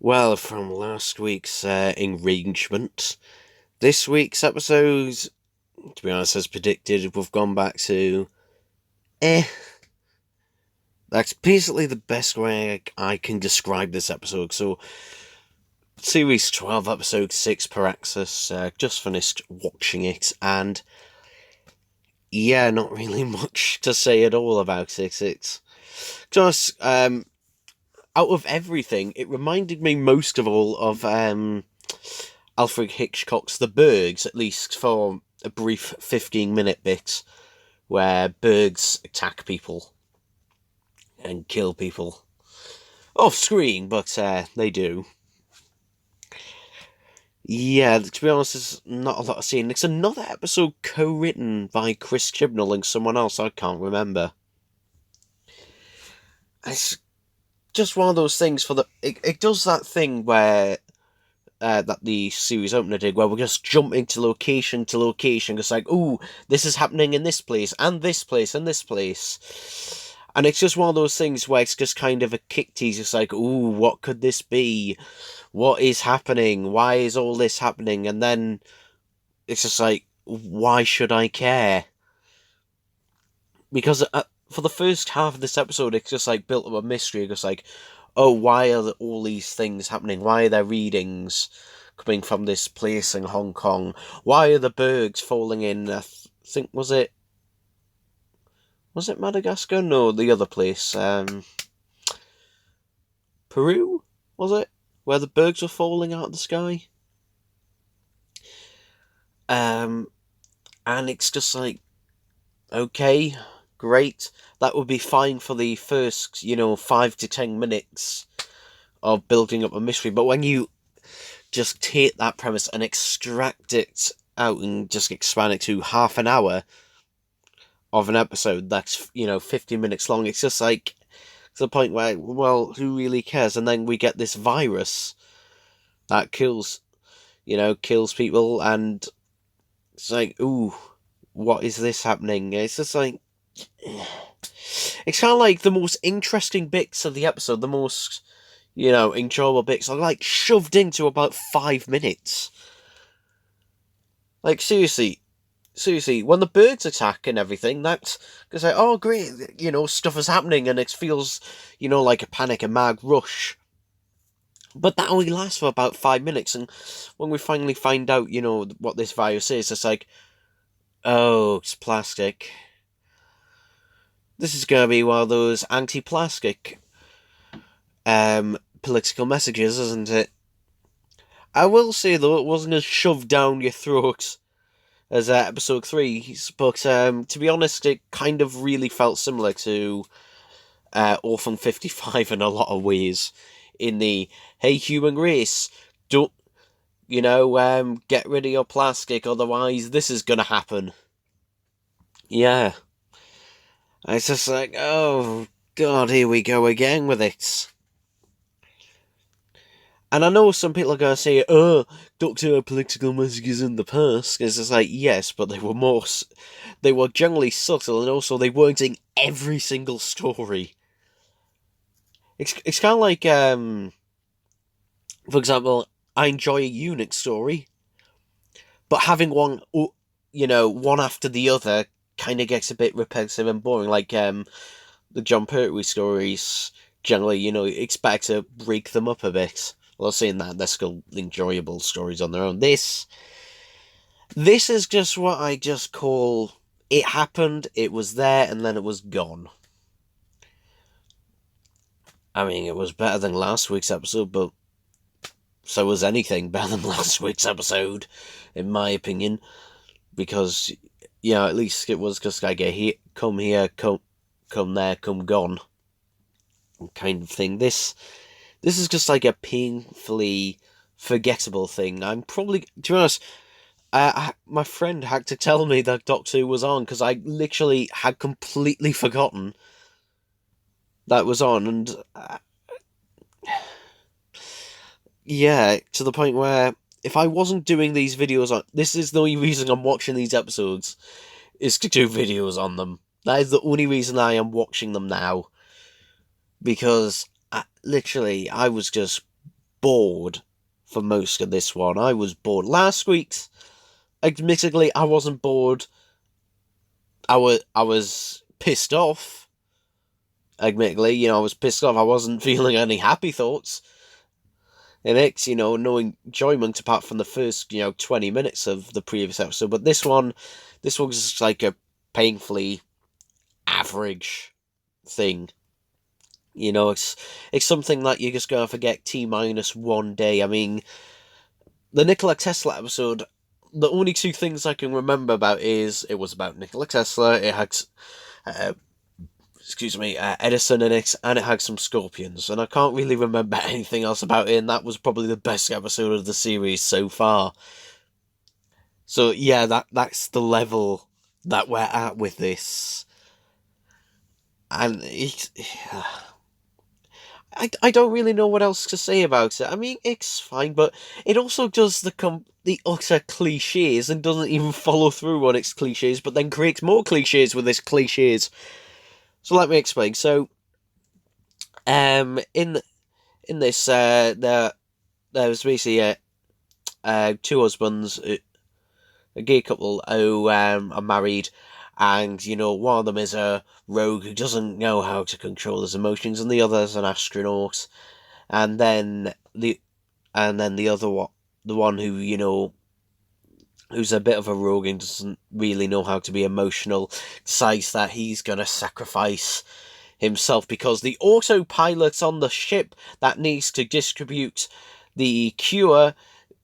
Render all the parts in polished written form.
Well, from last week's arrangement, this week's episode, to be honest, as predicted, we've gone back to eh. That's basically the best way I can describe this episode. So, series 12, episode 6, Praxeus, just finished watching it, and yeah, not really much to say at all about it. It's just, out of everything, it reminded me most of all of, Alfred Hitchcock's The Bergs, at least for a brief 15-minute bit where birds attack people and kill people. Off screen, but they do. Yeah, to be honest, there's not a lot of scene. It's another episode co-written by Chris Chibnall and someone else I can't remember. It's just one of those things for the... It does that thing where that the series opener did, where we just jump into location to location, just like, ooh, this is happening in this place, and this place, and this place. And it's just one of those things where it's just kind of a kick tease, just like, ooh, what could this be? What is happening? Why is all this happening? And then it's just like, why should I care? Because for the first half of this episode, it's just like built up a mystery, just like, oh, why are all these things happening? Why are there readings coming from this place in Hong Kong? Why are the bergs falling in? I think was it Madagascar? No, the other place. Peru, was it? Where the bergs were falling out of the sky. And it's just like, okay, great. That would be fine for the first, 5 to 10 minutes of building up a mystery. But when you just take that premise and extract it out and just expand it to half an hour of an episode that's, 50 minutes long, it's just like, to the point where, well, who really cares? And then we get this virus that kills people, and it's like, ooh, what is this happening? It's just like, it's kind of like the most interesting bits of the episode, the most, enjoyable bits are like shoved into about 5 minutes. Like, seriously, when the birds attack and everything, that's because like, oh great, stuff is happening, and it feels, like a panic, a mad rush. But that only lasts for about 5 minutes, and when we finally find out, what this virus is, it's like, oh, it's plastic. This is gonna be one of those anti-plastic political messages, isn't it? I will say though, it wasn't as shoved down your throat as episode 3, but to be honest, it kind of really felt similar to Orphan 55 in a lot of ways. In the, hey human race, don't, get rid of your plastic, otherwise this is gonna happen. Yeah. It's just like, oh god, here we go again with it. And I know some people are going to say, oh, Doctor had political messages in the past. It's just like, yes, but they were generally subtle, and also they weren't in every single story. It's kind of like, for example, I enjoy a Unix story, but having one, one after the other kind of gets a bit repetitive and boring. Like, the John Pertwee stories, generally, expect to break them up a bit. Well, saying that, they're still enjoyable stories on their own. This is just what I just call, it happened, it was there, and then it was gone. I mean, it was better than last week's episode, but so was anything better than last week's episode, in my opinion. Because, at least it was just like a come here, come there, come gone kind of thing. This is just like a painfully forgettable thing. I'm probably, to be honest, my friend had to tell me that Doctor Who was on, because I literally had completely forgotten that was on, and yeah, to the point where if I wasn't doing these videos on, this is the only reason I'm watching these episodes, is to do videos on them. That is the only reason I am watching them now, because literally I was just bored for most of this one. I was bored. Last week's, admittedly, I wasn't bored. I was pissed off. Admittedly, I was pissed off. I wasn't feeling any happy thoughts. And it's, no enjoyment apart from the first, 20 minutes of the previous episode. But this one was just like a painfully average thing. It's something that you're just going to forget T-1 day. I mean, the Nikola Tesla episode, the only two things I can remember about is it was about Nikola Tesla, it had, Edison in it, and it had some scorpions, and I can't really remember anything else about it, and that was probably the best episode of the series so far. So yeah, that's the level that we're at with this. And I don't really know what else to say about it. I mean, it's fine, but it also does the utter cliches and doesn't even follow through on its cliches, but then creates more cliches with its cliches. So let me explain. So, in this, there was basically two husbands, a gay couple who are married, and one of them is a rogue who doesn't know how to control his emotions, and the other is an astronaut, and then the other one, the one who who's a bit of a rogue and doesn't really know how to be emotional, decides that he's gonna sacrifice himself because the autopilot on the ship that needs to distribute the cure,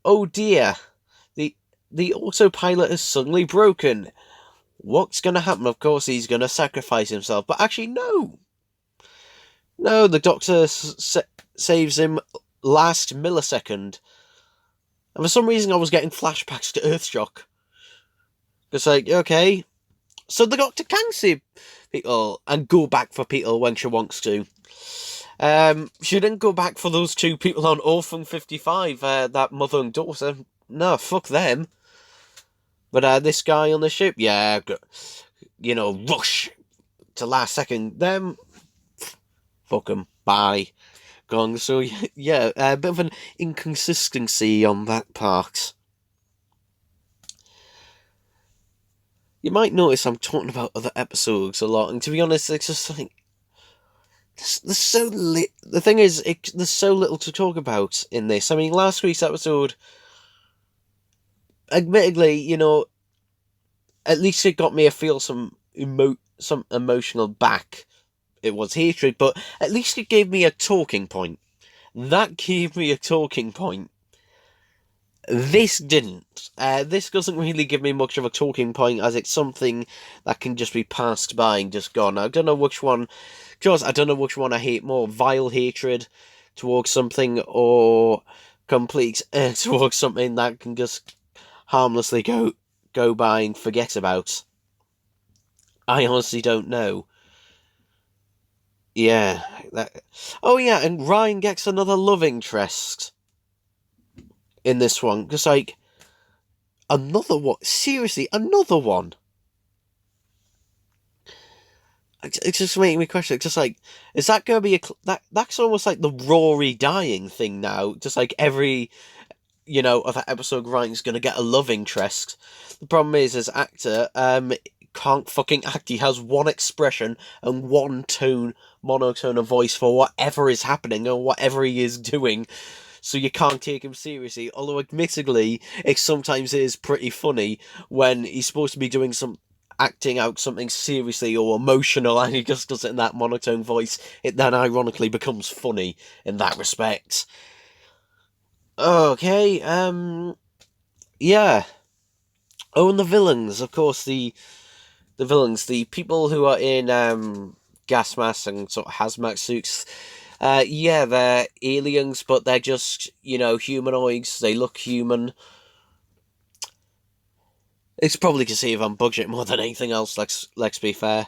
oh dear, the autopilot is suddenly broken. What's going to happen? Of course, he's going to sacrifice himself. But actually, no. No, the doctor saves him last millisecond. And for some reason, I was getting flashbacks to Earthshock. It's like, okay, so the doctor can save people and go back for people when she wants to. She didn't go back for those two people on Orphan 55, that mother and daughter. No, fuck them. But this guy on the ship, yeah, rush to last second. Them, fuck them, bye. Gone. So, yeah, a bit of an inconsistency on that part. You might notice I'm talking about other episodes a lot, and to be honest, it's just like, there's so the thing is, there's so little to talk about in this. I mean, last week's episode, admittedly, at least it got me to feel some emotional back. It was hatred, but at least it gave me a talking point. That gave me a talking point. This didn't. This doesn't really give me much of a talking point, as it's something that can just be passed by and just gone. I don't know which one. I don't know which one I hate more: vile hatred towards something, or complete towards something that can just harmlessly go by and forget about. I honestly don't know. Yeah. Oh yeah, and Ryan gets another love interest in this one. Just like, another one? Seriously, another one? It's just making me question. Just like, is that going to be that's almost like the Rory dying thing now. Just like every, other episode, Ryan's going to get a love interest. The problem is, as actor, can't fucking act. He has one expression and one monotone of voice for whatever is happening or whatever he is doing. So you can't take him seriously. Although, admittedly, it sometimes is pretty funny when he's supposed to be doing acting out something seriously or emotional, and he just does it in that monotone voice. It then ironically becomes funny in that respect. Okay, yeah. Oh, and the villains, of course, the villains, the people who are in gas masks and sort of hazmat suits. Yeah, they're aliens, but they're just, humanoids. They look human. It's probably to save on budget more than anything else, let's be fair.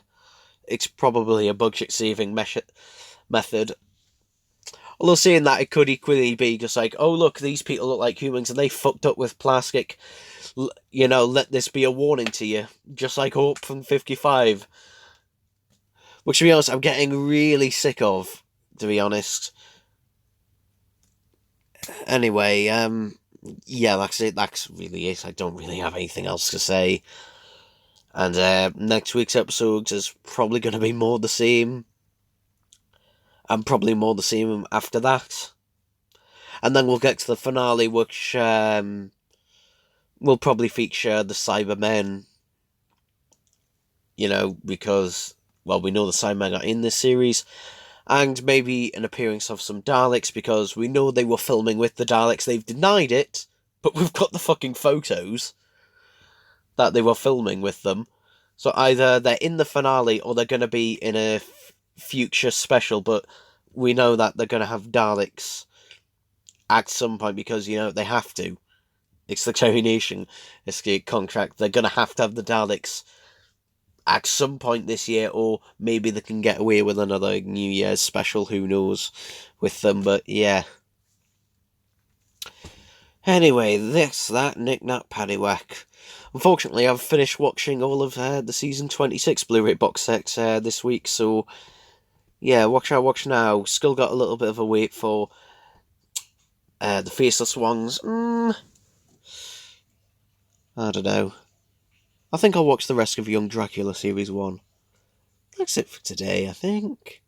It's probably a budget-saving method. Although saying that, it could equally be just like, oh look, these people look like humans and they fucked up with plastic. Let this be a warning to you. Just like Hope from 55. Which, to be honest, I'm getting really sick of, to be honest. Anyway, yeah, that's it. That's really it. I don't really have anything else to say. And next week's episode is probably going to be more the same. And probably more the same after that. And then we'll get to the finale, which will probably feature the Cybermen. You know, because, well, we know the Cybermen are in this series. And maybe an appearance of some Daleks, because we know they were filming with the Daleks. They've denied it, but we've got the fucking photos that they were filming with them. So either they're in the finale or they're going to be in a future special, but we know that they're going to have Daleks at some point because, you know, they have to. It's the termination escape contract. They're going to have the Daleks at some point this year, or maybe they can get away with another New Year's special, who knows, with them, but yeah. Anyway, that knick-knack paddywhack. Unfortunately, I've finished watching all of the Season 26 Blu-ray box sets this week, so yeah, watch now. Still got a little bit of a wait for the Faceless Ones. I don't know. I think I'll watch the rest of Young Dracula Series 1. That's it for today, I think.